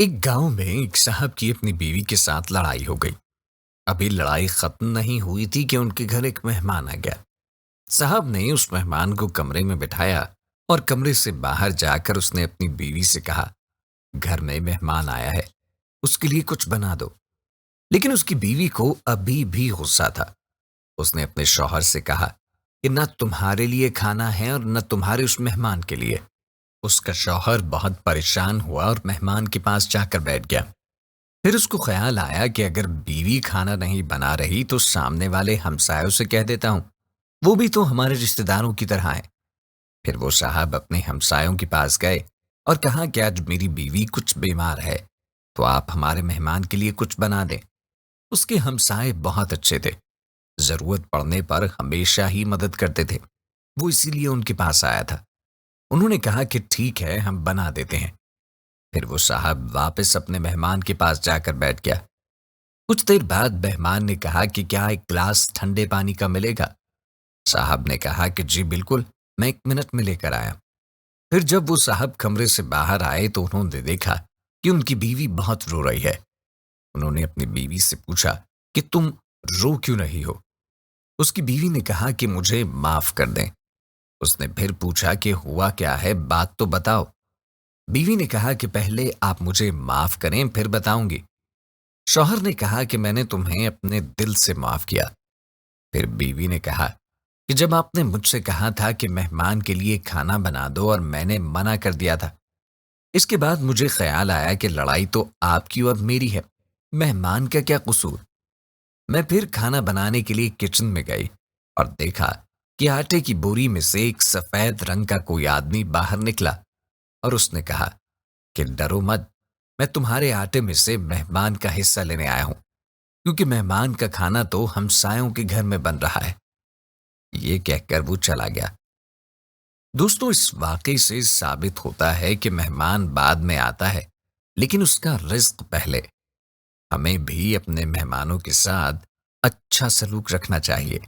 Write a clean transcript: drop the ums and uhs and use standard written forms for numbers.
ایک گاؤں میں ایک صاحب کی اپنی بیوی کے ساتھ لڑائی ہو گئی۔ ابھی لڑائی ختم نہیں ہوئی تھی کہ ان کے گھر ایک مہمان آ گیا۔ صاحب نے اس مہمان کو کمرے میں بٹھایا اور کمرے سے باہر جا کر اس نے اپنی بیوی سے کہا، گھر میں مہمان آیا ہے، اس کے لیے کچھ بنا دو۔ لیکن اس کی بیوی کو ابھی بھی غصہ تھا۔ اس نے اپنے شوہر سے کہا کہ نہ تمہارے لیے کھانا ہے اور نہ تمہارے اس مہمان کے لیے۔ اس کا شوہر بہت پریشان ہوا اور مہمان کے پاس جا کر بیٹھ گیا۔ پھر اس کو خیال آیا کہ اگر بیوی کھانا نہیں بنا رہی تو سامنے والے ہمسایوں سے کہہ دیتا ہوں، وہ بھی تو ہمارے رشتہ داروں کی طرح ہیں۔ پھر وہ صاحب اپنے ہمسایوں کے پاس گئے اور کہا کہ آج میری بیوی کچھ بیمار ہے تو آپ ہمارے مہمان کے لیے کچھ بنا دیں۔ اس کے ہمسائے بہت اچھے تھے، ضرورت پڑنے پر ہمیشہ ہی مدد کرتے تھے۔ وہ اسی لیے ان کے پاس آیا تھا۔ انہوں نے کہا کہ ٹھیک ہے، ہم بنا دیتے ہیں۔ پھر وہ صاحب واپس اپنے مہمان کے پاس جا کر بیٹھ گیا۔ کچھ دیر بعد مہمان نے کہا کہ کیا ایک گلاس ٹھنڈے پانی کا ملے گا؟ صاحب نے کہا کہ جی بالکل، میں 1 منٹ میں لے کر آیا۔ پھر جب وہ صاحب کمرے سے باہر آئے تو انہوں نے دیکھا کہ ان کی بیوی بہت رو رہی ہے۔ انہوں نے اپنی بیوی سے پوچھا کہ تم رو کیوں رہی ہو؟ اس کی بیوی نے کہا کہ مجھے معاف کر دیں۔ اس نے پھر پوچھا کہ ہوا کیا ہے، بات تو بتاؤ۔ بیوی نے کہا کہ پہلے آپ مجھے معاف کریں پھر بتاؤں گی۔ شوہر نے کہا کہ میں نے تمہیں اپنے دل سے معاف کیا۔ پھر بیوی نے کہا کہ جب آپ نے مجھ سے کہا تھا کہ مہمان کے لیے کھانا بنا دو اور میں نے منع کر دیا تھا، اس کے بعد مجھے خیال آیا کہ لڑائی تو آپ کی اور میری ہے، مہمان کا کیا قصور؟ میں پھر کھانا بنانے کے لیے کچن میں گئی اور دیکھا کہ آٹے کی بوری میں سے ایک سفید رنگ کا کوئی آدمی باہر نکلا اور اس نے کہا کہ ڈرو مت، میں تمہارے آٹے میں سے مہمان کا حصہ لینے آیا ہوں، کیونکہ مہمان کا کھانا تو ہمسایوں کے گھر میں بن رہا ہے۔ یہ کہہ کر وہ چلا گیا۔ دوستوں، اس واقعے سے ثابت ہوتا ہے کہ مہمان بعد میں آتا ہے لیکن اس کا رزق پہلے۔ ہمیں بھی اپنے مہمانوں کے ساتھ اچھا سلوک رکھنا چاہیے۔